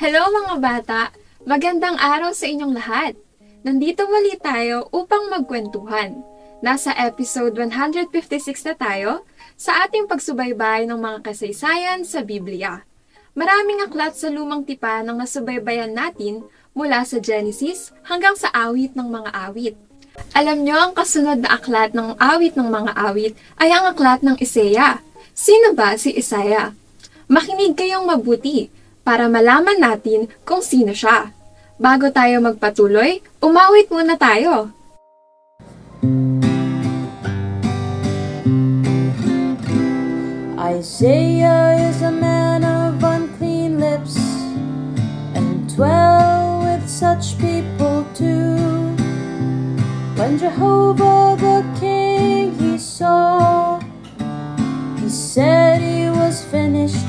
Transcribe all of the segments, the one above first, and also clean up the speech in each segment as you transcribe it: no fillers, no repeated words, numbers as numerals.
Hello mga bata! Magandang araw sa inyong lahat! Nandito muli tayo upang magkwentuhan. Nasa episode 156 na tayo sa ating pagsubaybay ng mga kasaysayan sa Biblia. Maraming aklat sa lumang tipan ang nasubaybayan natin mula sa Genesis hanggang sa awit ng mga awit. Alam nyo, ang kasunod na aklat ng awit ng mga awit ay ang aklat ng Isaiah. Sino ba si Isaiah? Makinig kayong mabuti para malaman natin kung sino siya. Bago tayo magpatuloy, umawit muna tayo. Isaiah is a man of unclean lips, and dwell with such people too. When Jehovah the King he saw, he said he was finished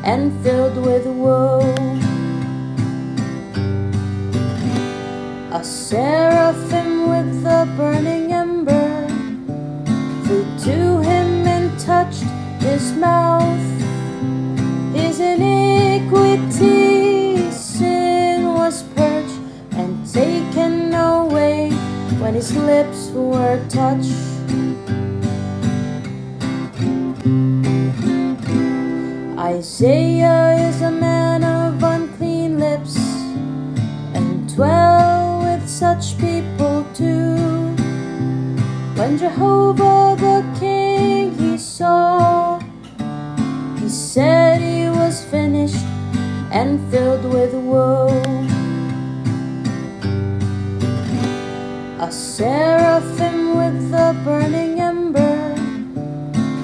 and filled with woe. A seraphim with a burning ember flew to him and touched his mouth. His iniquity, sin was purged and taken away when his lips were touched. Isaiah is a man of unclean lips, and dwell with such people too. When Jehovah the King he saw, he said he was finished and filled with woe. A seraphim with a burning ember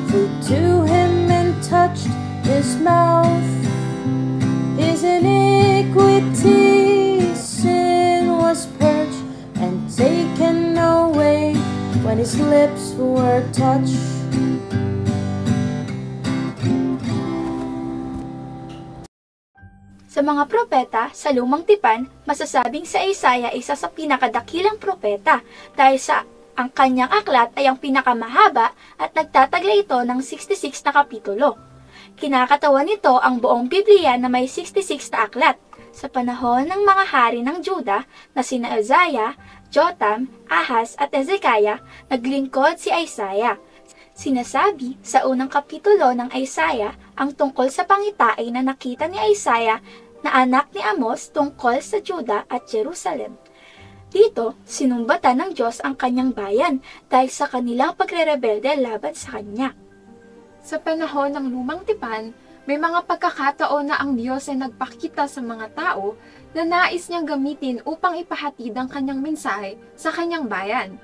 flew to him and touched his mouth. His iniquity, sin was purged and taken away when his lips were touched. Sa mga propeta sa lumang tipan, masasabing si Isaiah isa sa pinakadakilang propeta dahil sa ang kanyang aklat ay ang pinakamahaba at nagtataglay ito ng 66 na kapitulo. Kinakatawan nito ang buong Biblia na may 66 na aklat. Sa panahon ng mga hari ng Juda na sina Uzziah, Jotham, Ahaz at Hezekiah, naglingkod si Isaiah. Sinasabi sa unang kapitulo ng Isaiah ang tungkol sa pangitain na nakita ni Isaiah na anak ni Amos tungkol sa Juda at Jerusalem. Dito, sinumbatan ng Diyos ang kanyang bayan dahil sa kanilang pagre-rebelde laban sa kanya. Sa panahon ng lumang tipan, may mga pagkakataon na ang Diyos ay nagpakita sa mga tao na nais niyang gamitin upang ipahatid ang kanyang mensahe sa kanyang bayan.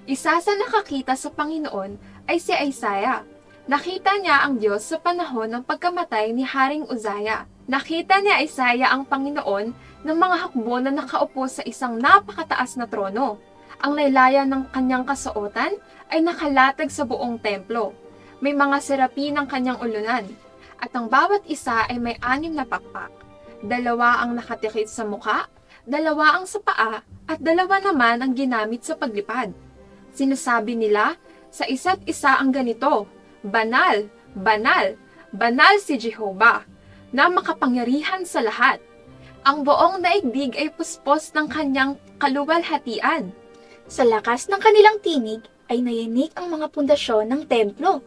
Isa sa nakakita sa Panginoon ay si Isaiah. Nakita niya ang Diyos sa panahon ng pagkamatay ni Haring Uzziah. Nakita ni Isaiah ang Panginoon ng mga hakbo na nakaupo sa isang napakataas na trono. Ang laylayan ng kanyang kasuotan ay nakalatag sa buong templo. May mga serapin ang kanyang ulunan, at ang bawat isa ay may 6 na pakpak. 2 ang nakatikit sa mukha, 2 ang sa paa, at 2 naman ang ginamit sa paglipad. Sinasabi nila, sa isa't isa ang ganito, Banal, banal, banal si Jehovah, na makapangyarihan sa lahat. Ang buong daigdig ay puspos ng kanyang kaluwalhatian. Sa lakas ng kanilang tinig ay nayinig ang mga pundasyon ng templo,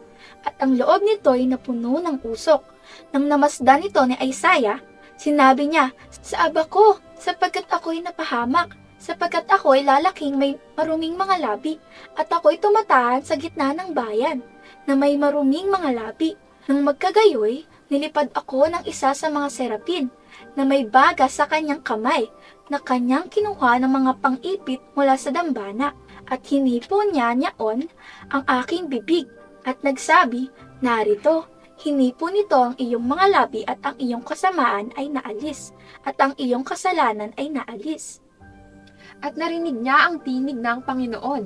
at ang loob nito ay napuno ng usok. Nang namasdan nito ni Isaiah, sinabi niya, Sa aba ko, sapagkat ako'y napahamak, sapagkat ako'y lalaking may maruming mga labi, at ako'y tumatahan sa gitna ng bayan, na may maruming mga labi. Nang magkagayoy, nilipad ako ng isa sa mga serapin, na may baga sa kanyang kamay, na kanyang kinuha ng mga pang-ipit mula sa dambana, at hinipon niya niyaon ang aking bibig, at nagsabi, narito, hinipon nito ang iyong mga labi at ang iyong kasamaan ay naalis, at ang iyong kasalanan ay naalis. At narinig niya ang tinig ng Panginoon,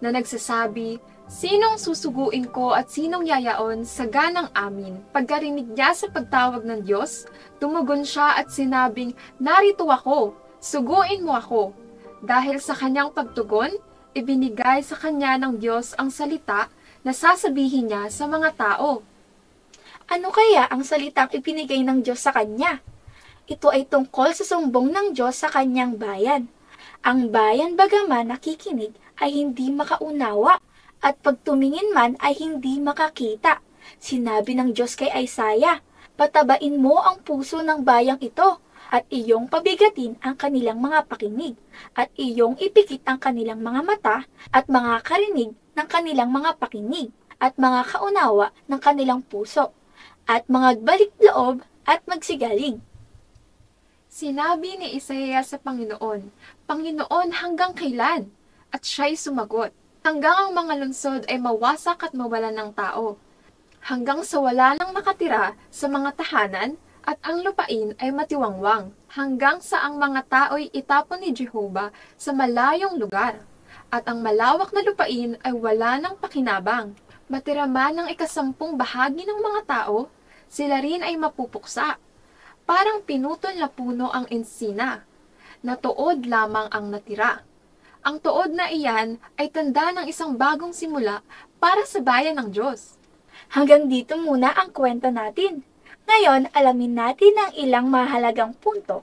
na nagsasabi, sinong susuguin ko at sinong yayaon sa ganang amin? Pagkarinig niya sa pagtawag ng Diyos, tumugon siya at sinabing, narito ako, suguin mo ako. Dahil sa kanyang pagtugon, ibinigay sa kanya ng Diyos ang salita na sasabihin niya sa mga tao. Ano kaya ang salitang ipinigay ng Diyos sa kanya? Ito ay tungkol sa sumbong ng Diyos sa kanyang bayan. Ang bayan bagaman nakikinig ay hindi makaunawa, at pagtumingin man ay hindi makakita. Sinabi ng Diyos kay Isaiah, patabain mo ang puso ng bayang ito, at iyong pabigatin ang kanilang mga pakinig, at iyong ipikit ang kanilang mga mata, at mga karinig ng kanilang mga pakinig, at mga kaunawa ng kanilang puso, at mga balik loob at magsigaling. Sinabi ni Isaiah sa Panginoon, Panginoon, hanggang kailan? At siya'y sumagot, hanggang ang mga lungsod ay mawasak at mawalan ng tao, hanggang sa wala nang nakatira sa mga tahanan, at ang lupain ay matiwangwang, hanggang sa ang mga tao'y itapon ni Jehovah sa malayong lugar, at ang malawak na lupain ay wala nang pakinabang. Matira man ang 10 bahagi ng mga tao, sila rin ay mapupuksa. Parang pinutol na puno ang ensina, na tuod lamang ang natira. Ang tuod na iyan ay tanda ng isang bagong simula para sa bayan ng Diyos. Hanggang dito muna ang kwento natin. Ngayon, alamin natin ang ilang mahalagang punto.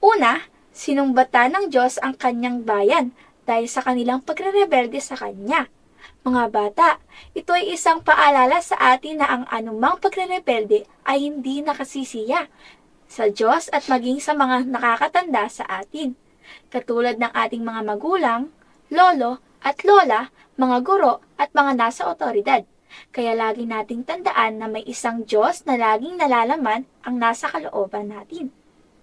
Una, sinumbatan ng Diyos ang kanyang bayan dahil sa kanilang pagrerebelde sa kanya. Mga bata, ito ay isang paalala sa atin na ang anumang pagrerebelde ay hindi nakasisiya sa Diyos at maging sa mga nakakatanda sa atin, katulad ng ating mga magulang, lolo at lola, mga guro at mga nasa otoridad. Kaya lagi nating tandaan na may isang Diyos na laging nalalaman ang nasa kalooban natin.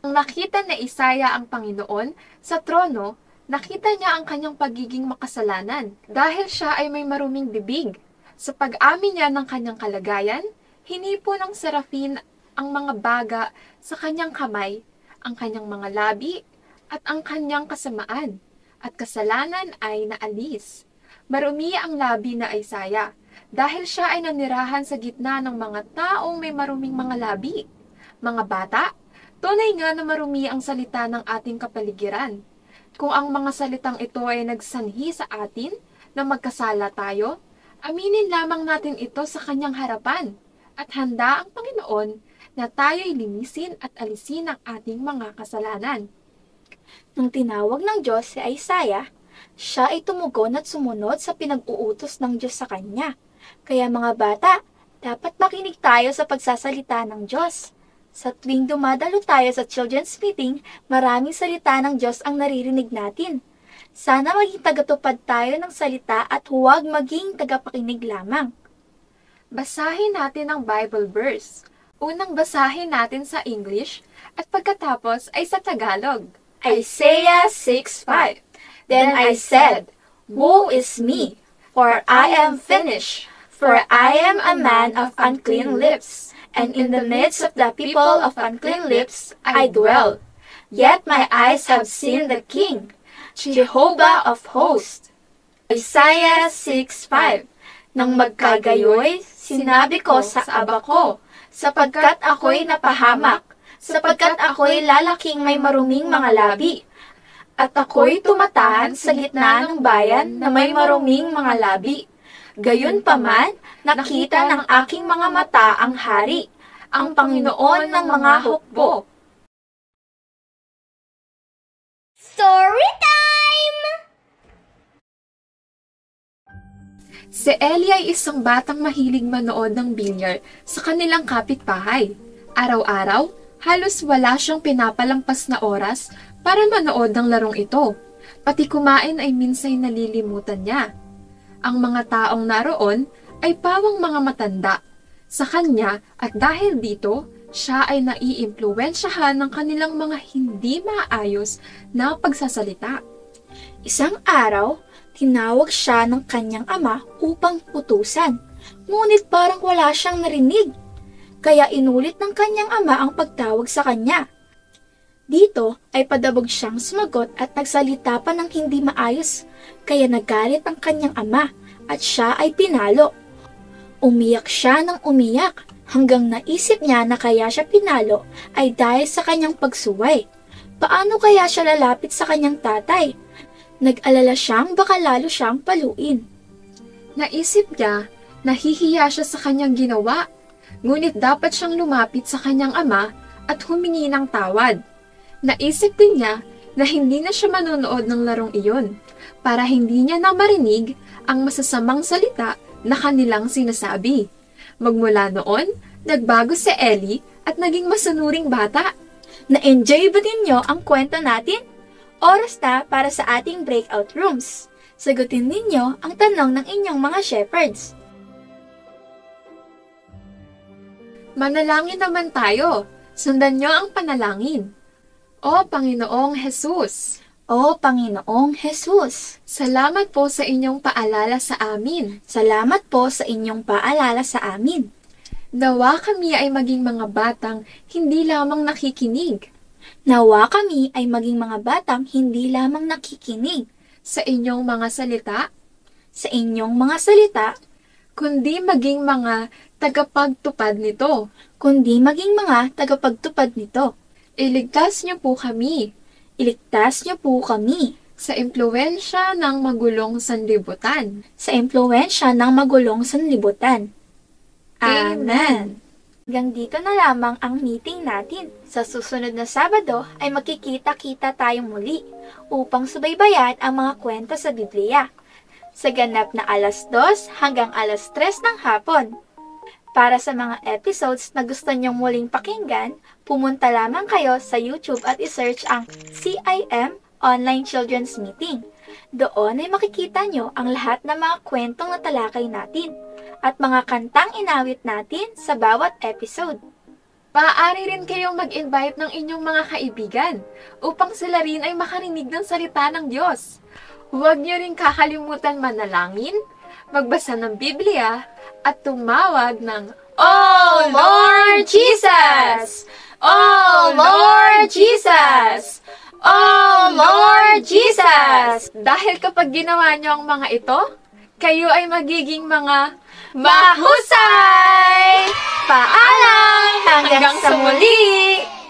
Nang nakita ni Isaiah ang Panginoon sa trono, nakita niya ang kanyang pagiging makasalanan dahil siya ay may maruming bibig. Sa pag-amin niya ng kanyang kalagayan, hinipo ng serafin ang mga baga sa kanyang kamay, ang kanyang mga labi, at ang kanyang kasamaan, at kasalanan ay naalis. Marumi ang labi na Isaiah, dahil siya ay nanirahan sa gitna ng mga taong may maruming mga labi. Mga bata, tunay nga na marumi ang salita ng ating kapaligiran. Kung ang mga salitang ito ay nagsanhi sa atin na magkasala tayo, aminin lamang natin ito sa kanyang harapan, at handa ang Panginoon na tayo'y linisin at alisin ang ating mga kasalanan. Nang tinawag ng Diyos si Isaiah, siya ay tumugon at sumunod sa pinag-uutos ng Diyos sa kanya. Kaya mga bata, dapat makinig tayo sa pagsasalita ng Diyos. Sa tuwing dumadalo tayo sa children's meeting, maraming salita ng Diyos ang naririnig natin. Sana maging tagatupad tayo ng salita at huwag maging tagapakinig lamang. Basahin natin ang Bible verse. Unang basahin natin sa English at pagkatapos ay sa Tagalog. Isaiah 6:5. Then I said, Woe is me, for I am finished, for I am a man of unclean lips, and in the midst of the people of unclean lips I dwell. Yet my eyes have seen the King, Jehovah of hosts. Isaiah 6:5. Nang magkagayoy, sinabi ko sa aba ko, sapagkat ako'y napahamak, sapagkat ako'y lalaking may maruming mga labi, at ako'y tumatahan sa gitna ng bayan na may maruming mga labi. Gayunpaman, nakita ng aking mga mata ang Hari, ang Panginoon ng mga hukbo. Story time! Si Ellie ay isang batang mahilig manood ng bilyar sa kanilang kapitbahay. Araw-araw, halos wala siyang pinapalampas na oras para manood ng larong ito. Pati kumain ay minsay nalilimutan niya. Ang mga taong naroon ay pawang mga matanda sa kanya at dahil dito, siya ay naiimpluwensyahan ng kanilang mga hindi maayos na pagsasalita. Isang araw, tinawag siya ng kanyang ama upang utusan. Ngunit parang wala siyang narinig. Kaya inulit ng kanyang ama ang pagtawag sa kanya. Dito ay padabog siyang sumagot at nagsalita pa ng hindi maayos, kaya nagalit ang kanyang ama at siya ay pinalo. Umiyak siya ng umiyak hanggang naisip niya na kaya siya pinalo ay dahil sa kanyang pagsuway. Paano kaya siya lalapit sa kanyang tatay? Nag-alala siyang baka lalo siyang paluin. Naisip niya, nahihiya siya sa kanyang ginawa, ngunit dapat siyang lumapit sa kanyang ama at humingi ng tawad. Naisip din niya na hindi na siya manonood ng larong iyon para hindi niya na marinig ang masasamang salita na kanilang sinasabi. Magmula noon, nagbago si Ellie at naging masunuring bata. Na-enjoy ba ninyo ang kwento natin? Oras na para sa ating breakout rooms. Sagutin ninyo ang tanong ng inyong mga shepherds. Manalangin naman tayo. Sundan niyo ang panalangin. O Panginoong Jesus, O Panginoong Jesus, salamat po sa inyong paalala sa amin. salamat po sa inyong paalala sa amin. Nawa kami ay maging mga batang hindi lamang nakikinig Nawa kami ay maging mga batang hindi lamang nakikinig sa inyong mga salita, sa inyong mga salita, kundi maging mga tagapagtupad nito. kundi maging mga tagapagtupad nito. Iligtas niyo po kami Iligtas niyo po kami sa impluwensya ng magulong sanlibutan. sa impluwensya ng magulong sanlibutan. Amen. Hanggang dito na lamang ang meeting natin. Sa susunod na Sabado ay magkikita-kita tayong muli upang subaybayan ang mga kwento sa Biblia. Sa ganap na 2:00 hanggang 3:00 ng hapon. Para sa mga episodes na gusto nyong muling pakinggan, pumunta lamang kayo sa YouTube at isearch ang CIM Online Children's Meeting. Doon ay makikita nyo ang lahat ng mga kwentong natalakay natin at mga kantang inawit natin sa bawat episode. Maaari rin kayong mag-invite ng inyong mga kaibigan upang sila rin ay makarinig ng salita ng Diyos. Huwag niyo rin kakalimutan manalangin, magbasa ng Biblia, at tumawag ng Oh Lord Jesus! Oh Lord Jesus! Oh Lord Jesus! Dahil kapag ginawa niyo ang mga ito, kayo ay magiging mga Mahusay! Paalam! Hanggang sa muli!